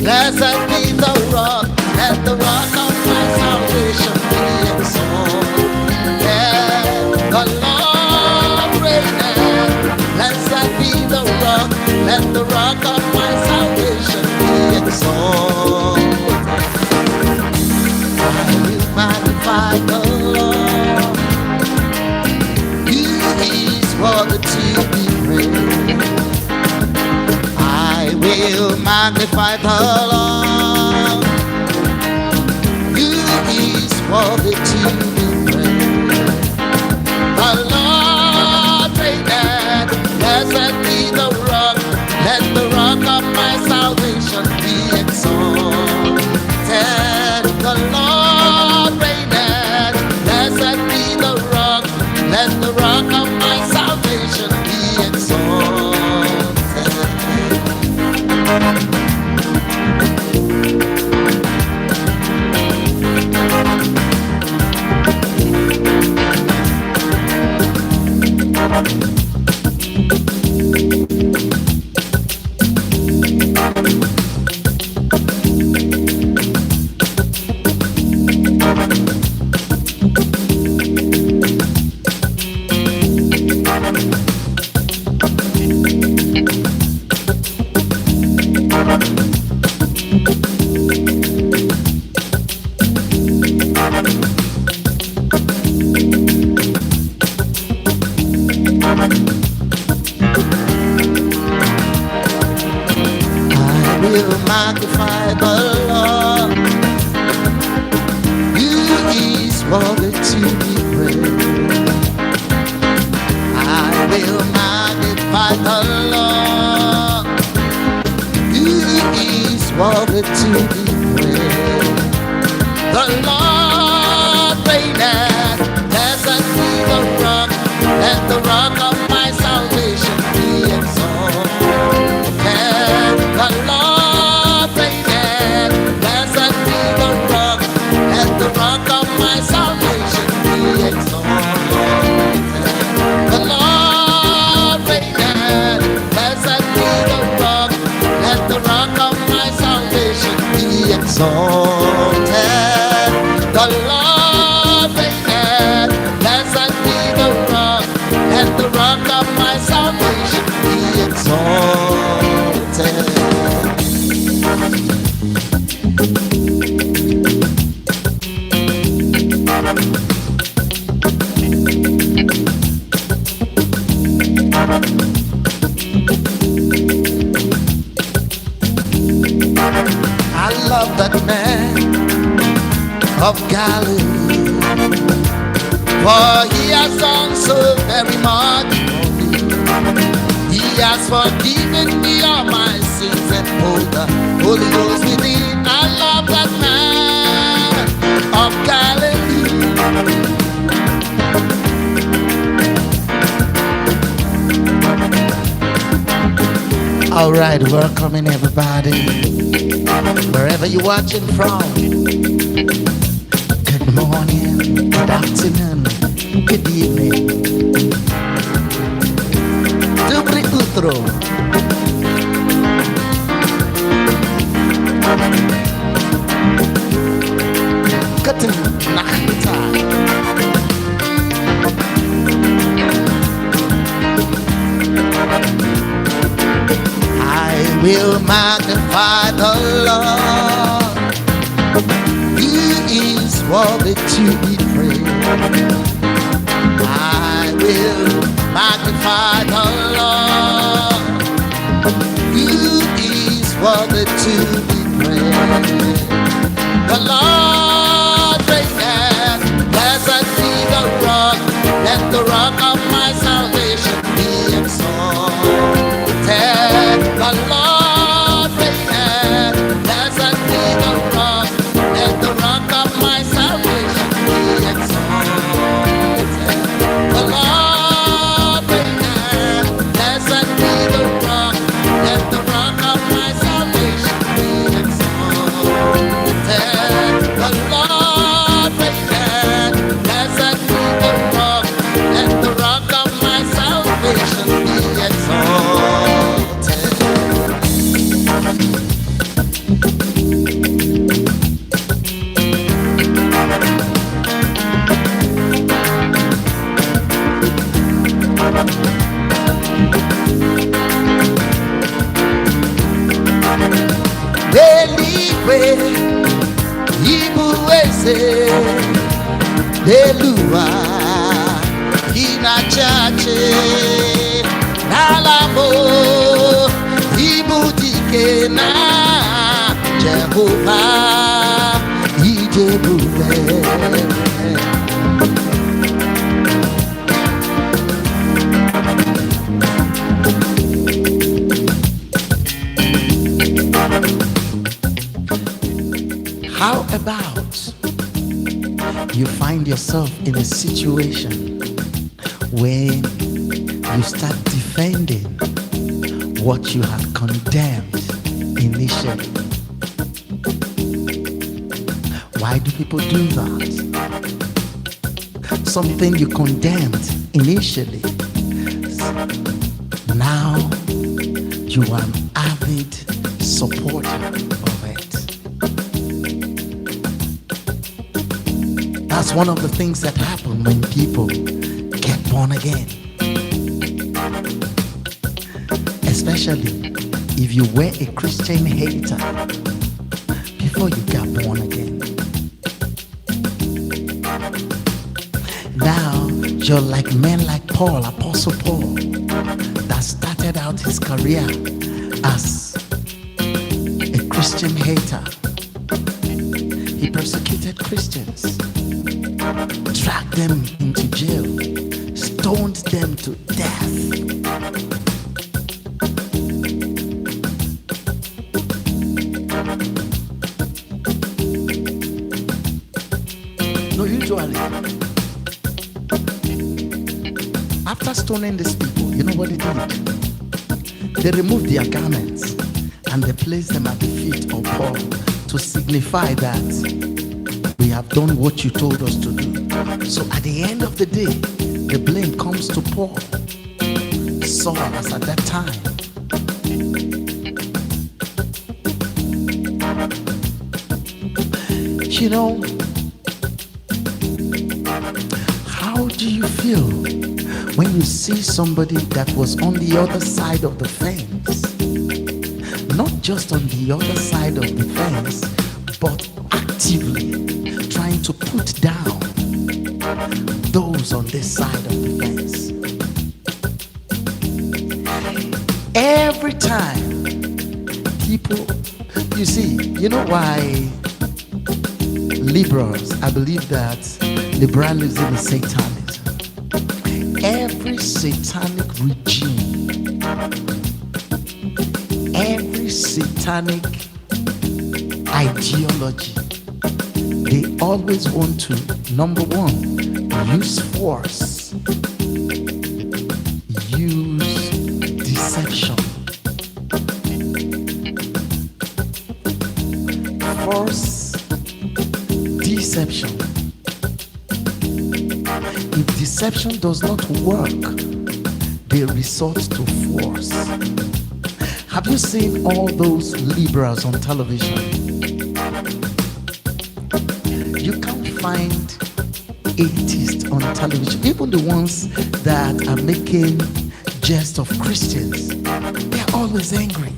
Blessed be the rock, and the rock of my salvation be exalted. The Lord reigneth. Blessed be the rock, let the rock of my salvation be exalted. I will magnify the Lord. He is worthy to be praised. I will magnify the Lord. He is worthy to be praised. The Lord reigneth. Blessed be the rock, let the rock of my salvation be exalted. The Lord reigneth. Blessed be the rock, let the rock of my salvation be exalted. Magnify the Lord. He is worthy to be praised. I will magnify the Lord. He is worthy to be praised. The Lord reigneth. Blessed be the rock, let the rock of my salvation be exalted. The Lord reigneth. Blessed be the rock, let the rock of my salvation be exalted. The Lord reigneth. Blessed be the rock, let the rock of my salvation be exalted. The Lord reigneth. Blessed be the rock, let the rock of my salvation be exalted. I love that man of Galilee, for he has done so very much for me. He has forgiven me all my sins and put the Holy Ghost within. I love that man of Galilee. All right, welcoming everybody, wherever you're watching from. Good morning, good afternoon, good evening. Dobry utro. Guten Nachmittag. I will magnify the Lord. He is worthy to be praised. I will magnify the Lord. He is worthy to be praised. The Lord reigneth. Blessed be the rock, let the rock of my salvation be exalted. The Lord reigneth. Blessed be the rock, let the rock of my salvation be exalted. The Lord reigneth. Blessed be the rock, let the rock of my salvation be exalted. The Lord reigneth. Blessed be the rock, let the rock we ibuweze Delua ina chache nalamo ibudike na Jehovah ijebube. How about you find yourself in a situation when you start defending what you have condemned initially? Why do people do that? Something you condemned initially, now you are an avid supporter of it. That's one of the things that happen when people get born again. Especially if you were a Christian hater before you got born again. Now you're like men like Paul, Apostle Paul, that started out his career as a Christian hater. He persecuted Christians, dragged them into jail, stoned them to death. No, usually, after stoning these people, you know what they did? They removed their garments and they placed them at the feet of Paul to signify that we have done what you told us to do. So at the end of the day, the blame comes to Paul. Saul was at that time. You know, how do you feel when you see somebody that was on the other side of the fence? Not just on the other side of the fence, but actively trying to put down those on this side of the fence. Every time people, you see, you know why liberals, I believe that liberalism is satanism. Every satanic regime, every satanic ideology, they always want to, number one, use force, use deception. Force, deception. If deception does not work, they resort to force. Have you seen all those liberals on television? You can't find atheists on television, even the ones that are making jest of Christians. They're always angry.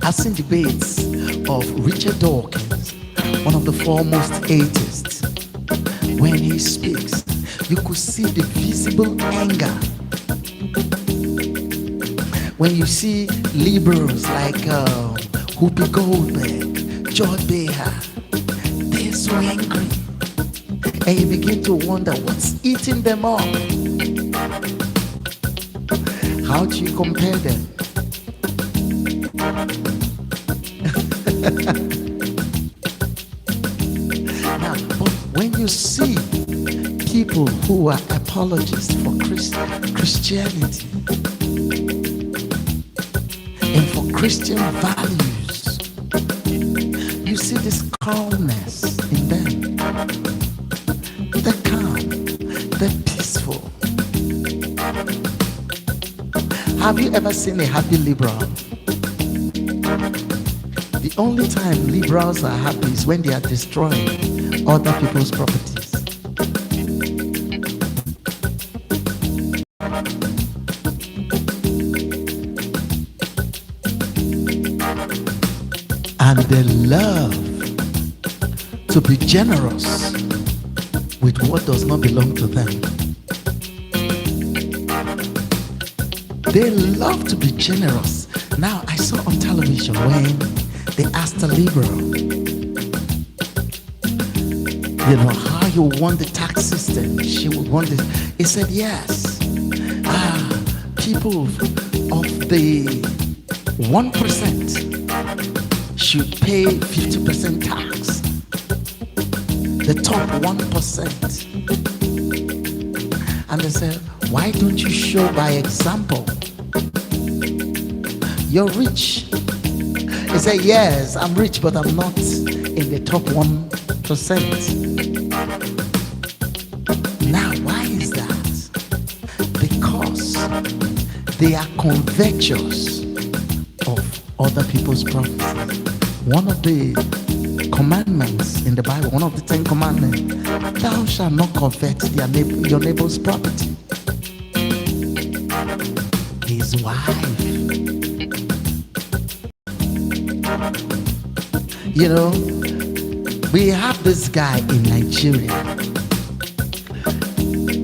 I've seen debates of Richard Dawkins, one of the foremost atheists. When he speaks, you could see the visible anger. When you see liberals like Whoopi Goldberg, George Beha, they're so angry. And you begin to wonder what's eating them up. How do you compare them? Now, but when you see people who are apologists for Christianity and for Christian values, you see this calmness in them. They're calm, they're peaceful. Have you ever seen a happy liberal? The only time liberals are happy is when they are destroying other people's properties. and they love to be generous with what does not belong to them. They love to be generous. Now, I saw on television when they asked a liberal, you know, how you want the tax system. She would want it. He said, yes. People of the 1% should pay 50% tax. The top 1%. And they said, why don't you show by example? You're rich. He said, yes, I'm rich, but I'm not in the top 1%. Now, why is that? Because they are covetous of other people's property. One of the commandments in the Bible, one of the 10 commandments, thou shalt not covet your neighbor's property. His wife. You know, we have this guy in Nigeria.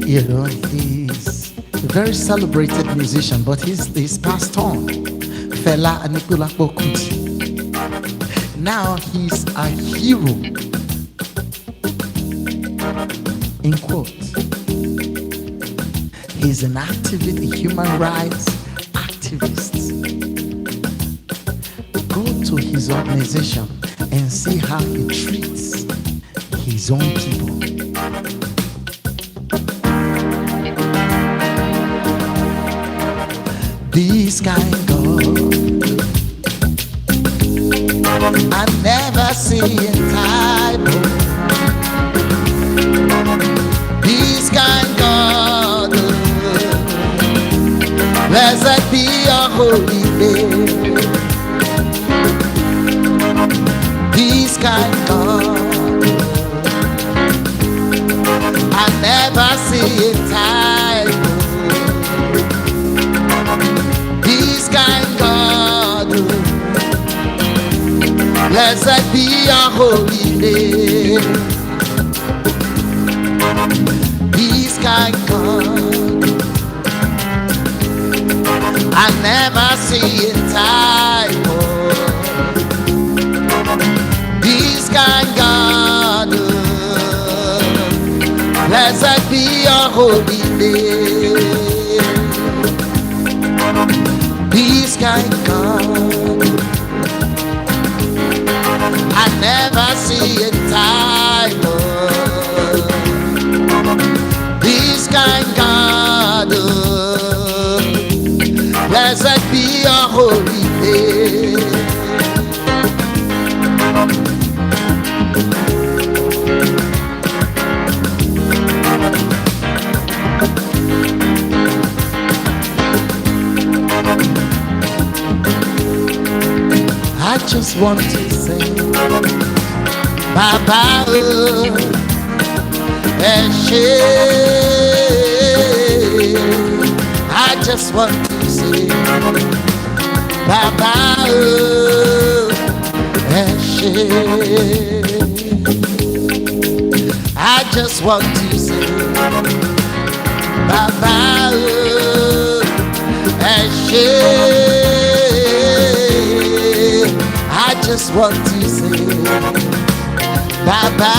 You know, he's a very celebrated musician, but he's passed on. Fela Anikulapo Kuti. Now he's a hero. In quotes. He's an activist, a human rights activist. Go to his organization and see how he treats his own people. This kind of God I never see in time. This kind God, blessed be your holy name. This kind God I never see in time. This kind God, blessed be your holy name. This kind God I never see in time. This kind God, blessed be your holy name. This kind God I never see in time. This kind God, blessed be your holy name. I just want to say, Baba, I just want to say, Baba, I just want to say, Baba, I just want to say, Baba,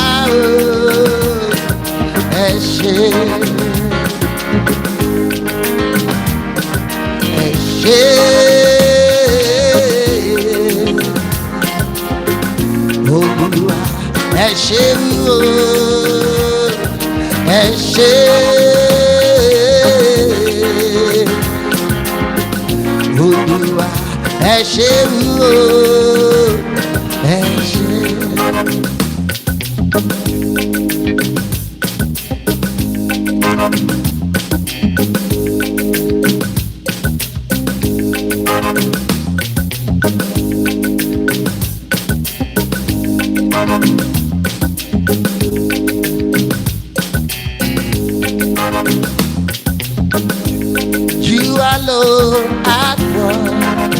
You alone at one.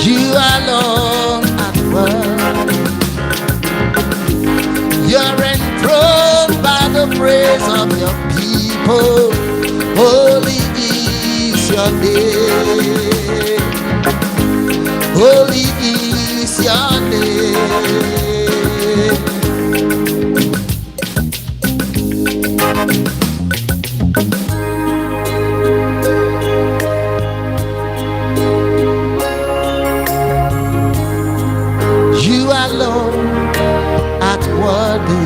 You alone at work. You're enthroned by the praise of your people. Holy is your name. Holy is your name. You alone art worthy.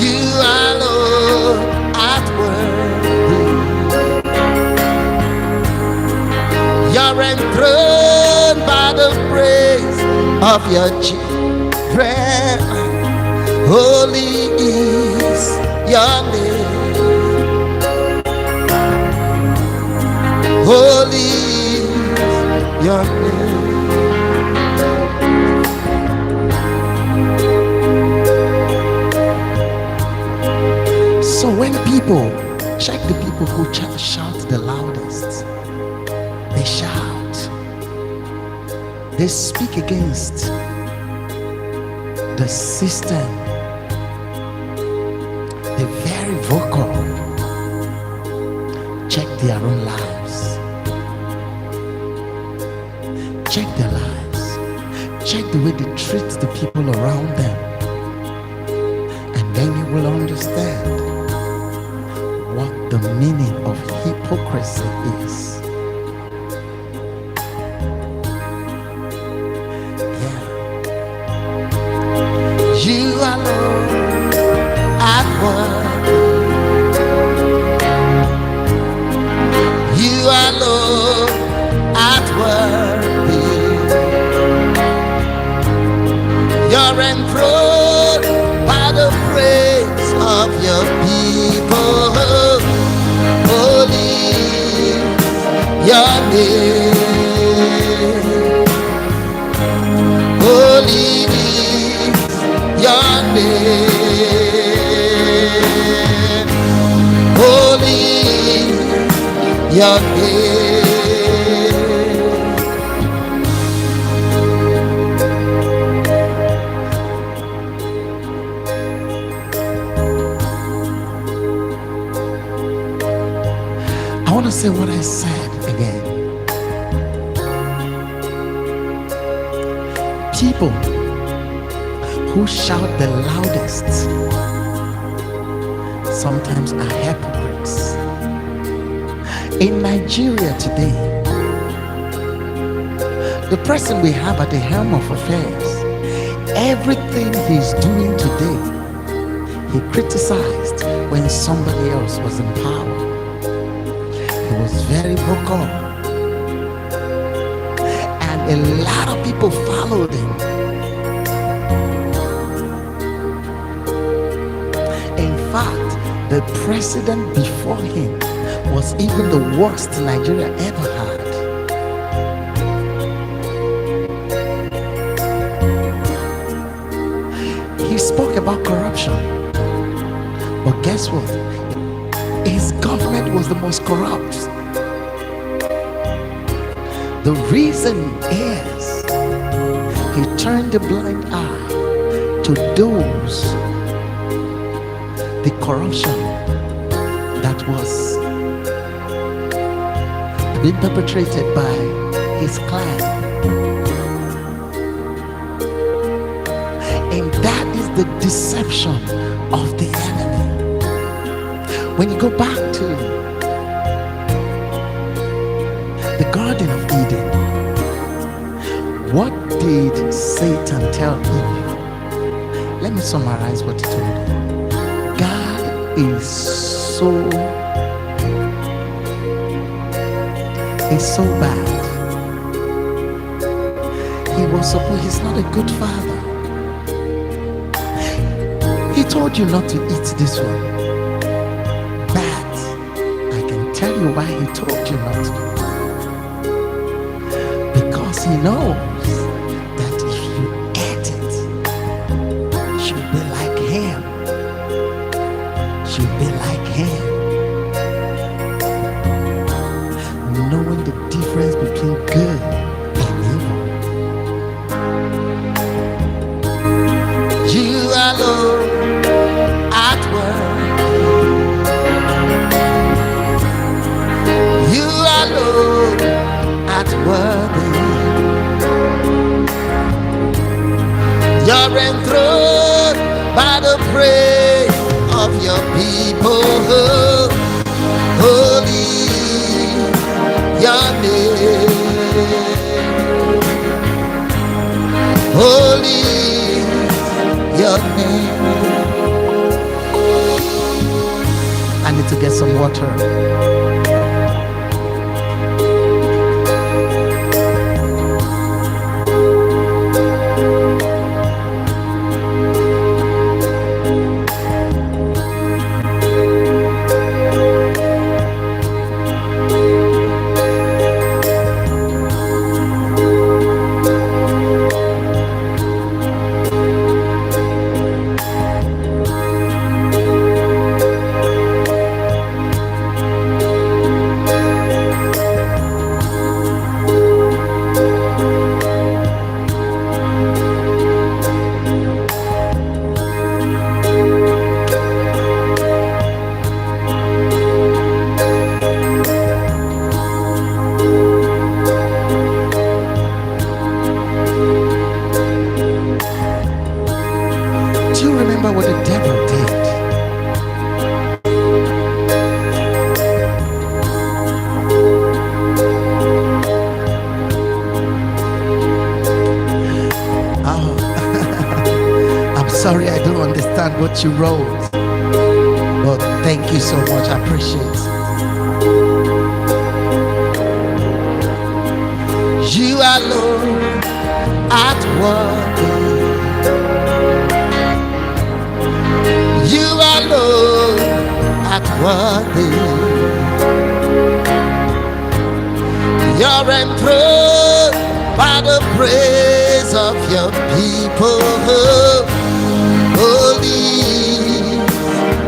You alone art worthy. You're enthroned by the praise of your children. Holy is your name. Holy is your name. So when people check the people who shout the loudest, they shout, they speak against the system, they're very vocal. Check their own lives, check their lives, check the way they treat the people around them, and then you will understand what the meaning of hypocrisy is. Yeah. You alone at work. You alone at work. You're enthroned by the praise of your people. Holy your name. Holy your name. Holy your name. I want to say what I said again. People who shout the loudest sometimes are hypocrites. In Nigeria today, the person we have at the helm of affairs, everything he's doing today, he criticized when somebody else was in power. He was very vocal, and a lot of people followed him. In fact, the president before him was even the worst Nigeria ever had. He spoke about corruption, but guess what? His government was the most corrupt. The reason is he turned a blind eye to those, the corruption that was being perpetrated by his clan. And that is the deception of the enemy. When you go back to the Garden of Eden, what did Satan tell Eve? Let me summarize what he told her. God is so bad. He's not a good father. He told you not to eat this one. But I can tell you why he told you not to. Because he knows that if you ate it, you'll be like him. You'll be like him. Knowing the your name. Holy is your name. I need to get some water. Do you remember what the devil did? Oh, I'm sorry I don't understand what you wrote, but thank you so much. I appreciate it. You alone at work. You alone at work. You're enthroned by the praise of your people. Holy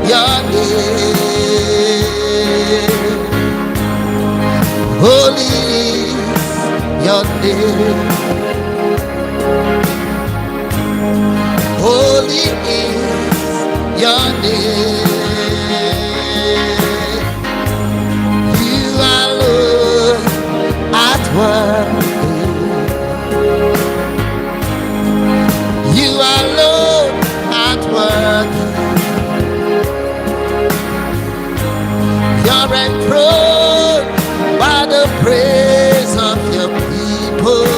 your name. Holy your name. Holy is your name. You alone at work. You alone at work. You're enthroned by the praise of your people.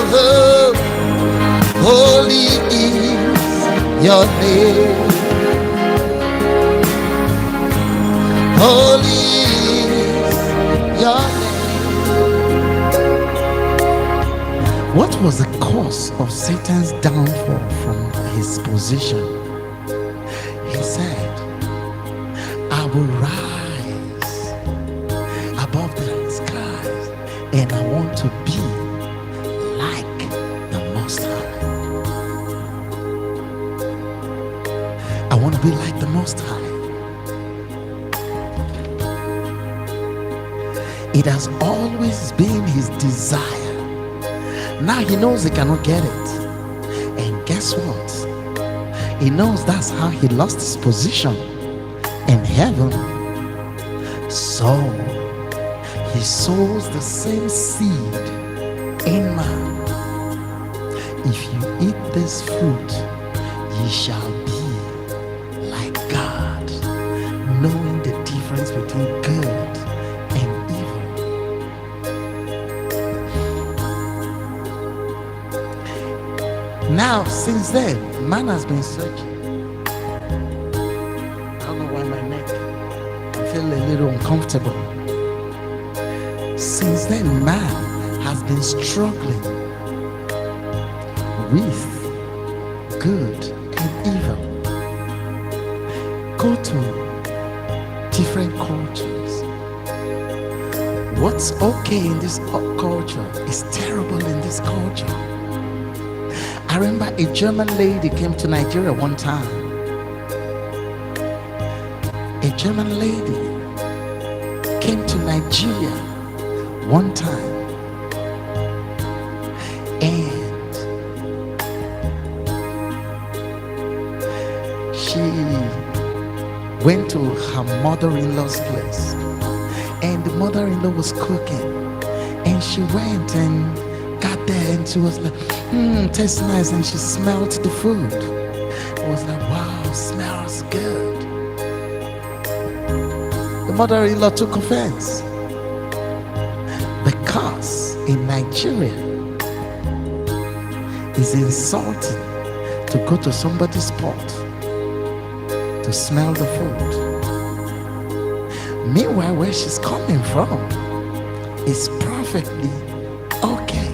Holy is your name. Holy is your name. What was the cause of Satan's downfall from his position? He said, I will rise above the skies and I want to be like the Most High. I want to be like the Most High. It has always been his desire. Now he knows he cannot get it. And guess what? He knows that's how he lost his position in heaven. So he sows the same seed in man. If you eat this fruit, ye shall be like God, knowing the difference between good and evil. Now, since then, man has been searching. I don't know why my neck, I feel a little uncomfortable. Since then, man has been struggling with good and evil. Go to different cultures. What's okay in this culture is terrible in this culture. I remember a German lady came to Nigeria one time. A German lady came to Nigeria one time. And she went to her mother-in-law's place. And the mother-in-law was cooking. And she went and got there and she was like, tastes nice, and she smelled the food. It was like, wow, smells good. The mother-in-law took offense because in Nigeria, it's insulting to go to somebody's pot to smell the food. Meanwhile, where she's coming from is perfectly okay.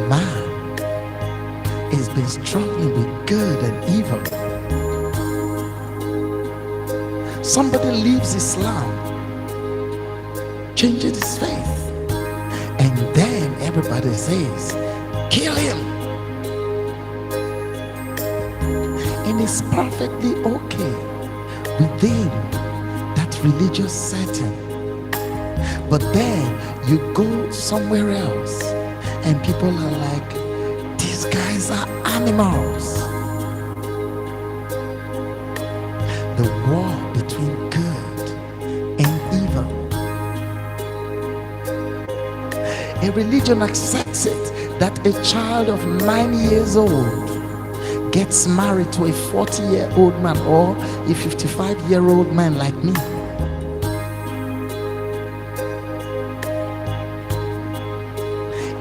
Man has been struggling with good and evil. Somebody leaves Islam, changes his faith, and then everybody says, kill him. And it's perfectly okay within that religious setting. But then you go somewhere else and people are like, these guys are animals. The war between good and evil. A religion accepts it that a child of 9 years old gets married to a 40-year-old man or a 55-year-old man like me.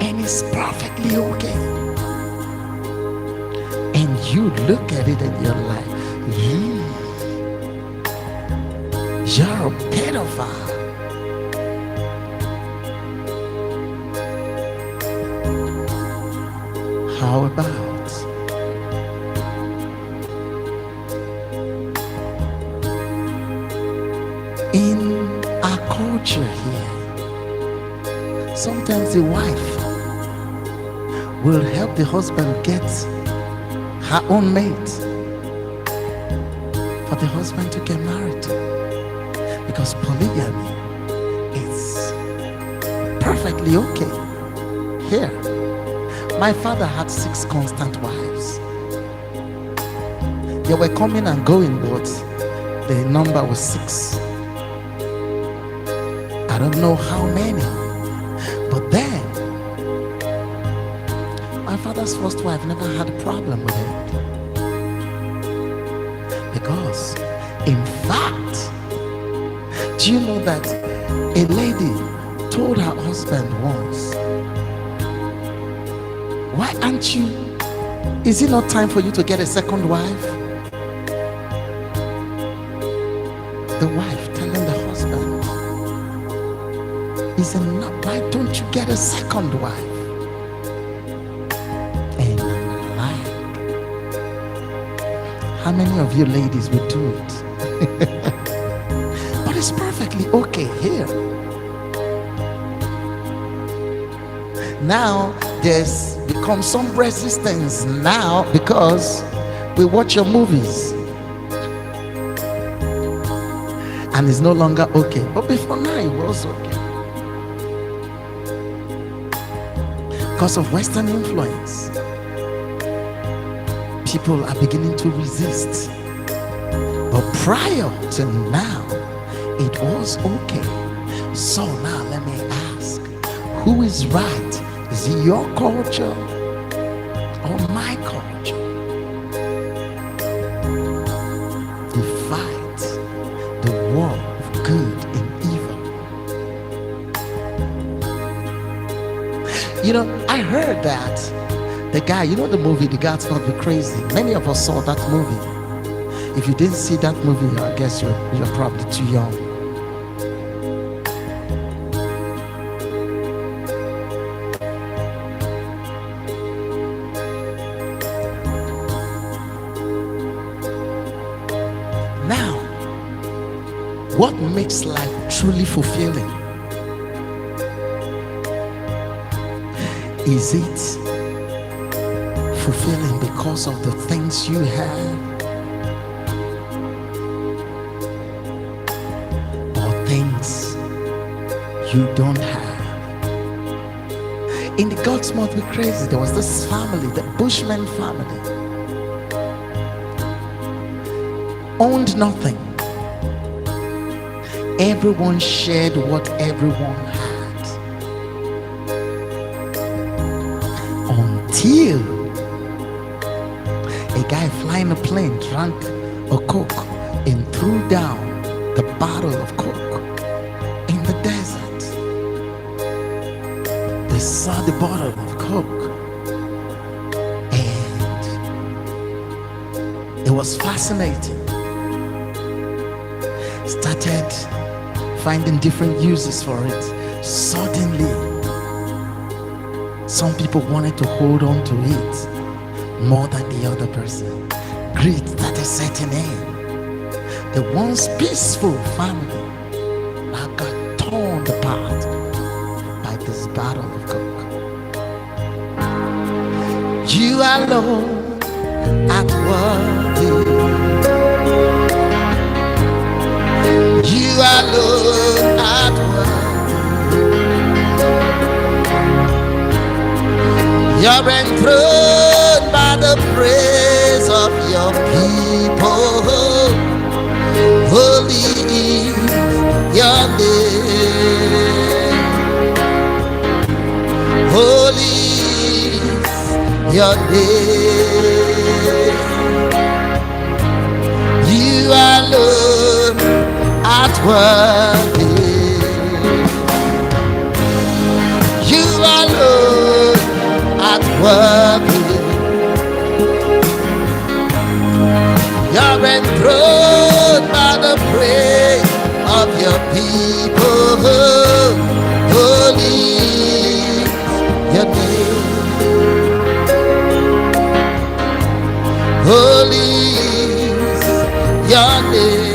And it's perfectly okay. And you look at it and you're like, you're a pedophile. How about in our culture here, sometimes the wife will help the husband get her own mate for the husband to get married to, because polygamy is perfectly okay here. My father had 6 constant wives. They were coming and going, but the number was 6. I don't know how many. But then, my father's first wife never had a problem with it. Because, in fact, do you know that a lady told her husband once, why aren't you, is it not time for you to get a second wife? The wife telling the husband, is it not, why don't you get a second wife? And I'm like, how many of you ladies would do it? But it's perfectly okay here. Now there's become some resistance now because we watch your movies and it's no longer okay. But before now it was okay because of Western influence. People are beginning to resist, but prior to now it was okay. So now let me ask, who is right? Is it your culture or my culture? We fight the war of good and evil. You know, I heard that the guy, you know the movie, The God's Not Be Crazy. Many of us saw that movie. If you didn't see that movie, I guess you're probably too young. Now, what makes life truly fulfilling? Is it fulfilling because of the things you have, or things you don't have? In The Gods Must Be Crazy, there was this family, the Bushman family, owned nothing. Everyone shared what everyone had. Until a guy flying a plane drank a Coke and threw down the bottle of Coke in the desert. saw the bottle of Coke, and it was fascinating. Started finding different uses for it. Suddenly, some people wanted to hold on to it more than the other person. Greed started setting in. The once peaceful family now got torn apart by this bottle of Coke. You alone at work. You alone at work. You're enthroned by the praise of your people. Holy is your name. Holy is your name. You alone at work. You alone at work. You're enthroned by the praise of your people. Holy is your name. Holy is your name.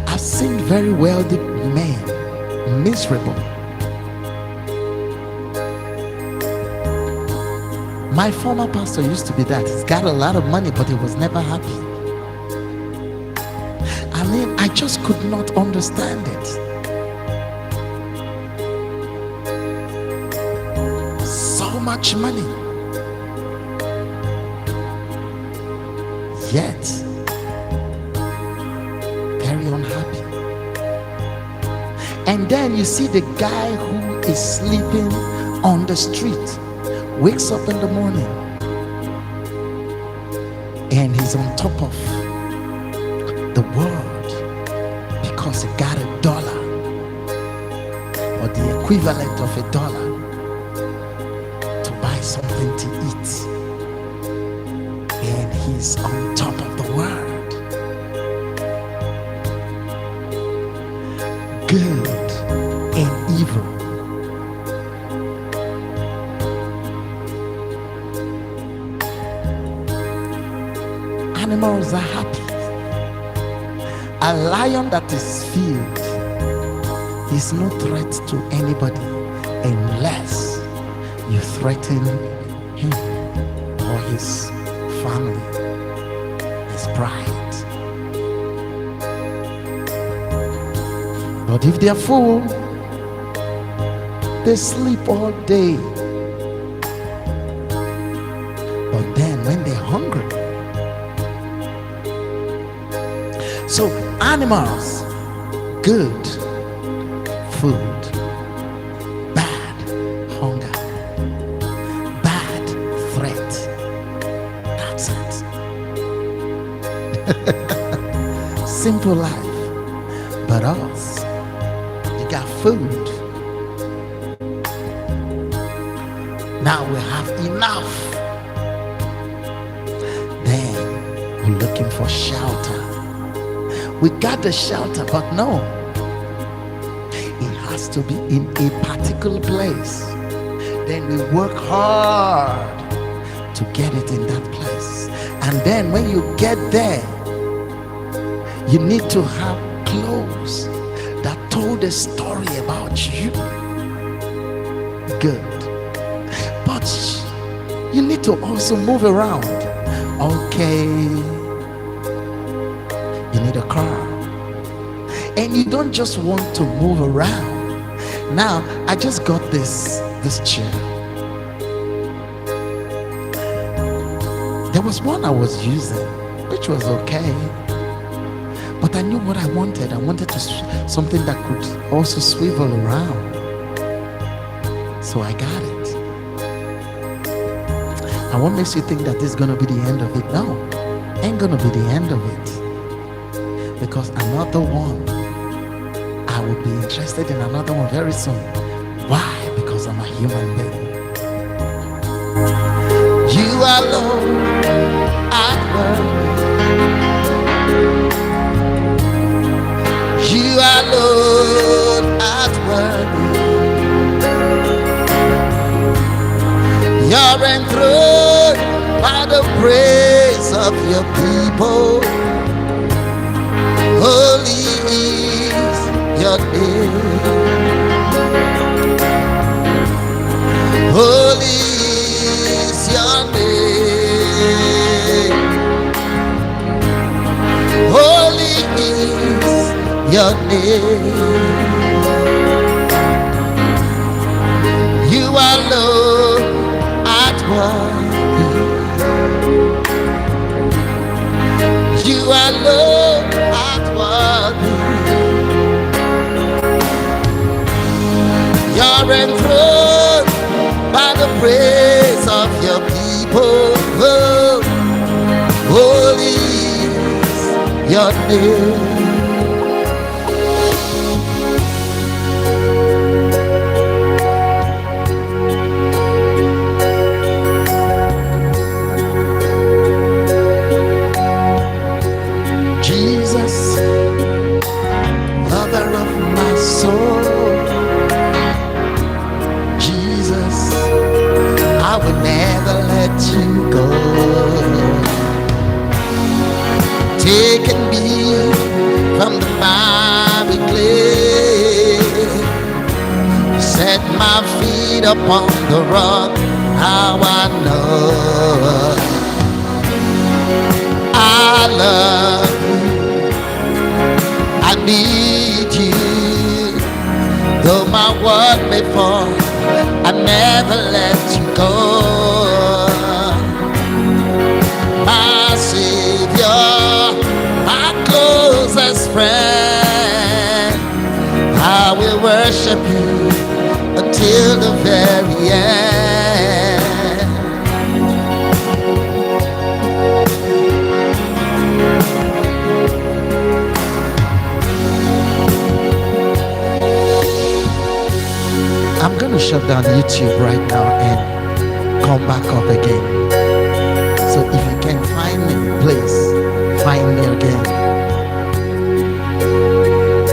I've seen very wealthy men miserable. My former pastor used to be that. He's got a lot of money, but he was never happy. I mean, I just could not understand it. So much money, yet very unhappy. And then you see the guy who is sleeping on the street, wakes up in the morning and he's on top of the world because he got $1 or the equivalent of $1 to buy something to eat, and he's on top of the world. Good and evil. Animals are happy. A lion that is filled is no threat to anybody unless you threaten him or his family, his pride. But if they are full, they sleep all day. But then when they're hungry, so animals, good, food, bad, hunger, bad, threat. That's it. Simple life. But us, you got food. Now we have enough. Then we're looking for shelter. We got the shelter, but no, it has to be in a particular place. Then we work hard to get it in that place. And then when you get there, you need to have clothes that told a story about you. Good. But you need to also move around. Okay. You need a car, and you don't just want to move around. Now I just got this chair. There was one I was using which was okay, but I knew what I wanted. I wanted to something that could also swivel around, so I got it. And what makes you think that this is gonna be the end of it? No, ain't gonna be the end of it. Because another one will be interested in another one very soon. Why? Because I'm a human being. You alone at work. You alone at work. You're enthroned by the praise of your people. Holy is your name. Holy is your name. Holy is your name. You alone at work. You alone at work. You're enthroned by the praise of your people. Oh, holy is your name. Jesus, lover of my soul. Jesus, I will never let you go. Taking me from the miry clay, set my feet upon the rock. How I know I love you, I need you. Though my world may fall, I never let you go. My Savior, my closest friend, I will worship you until the very end. I'm gonna shut down YouTube right now and come back up again. So if you can find me, please find me again.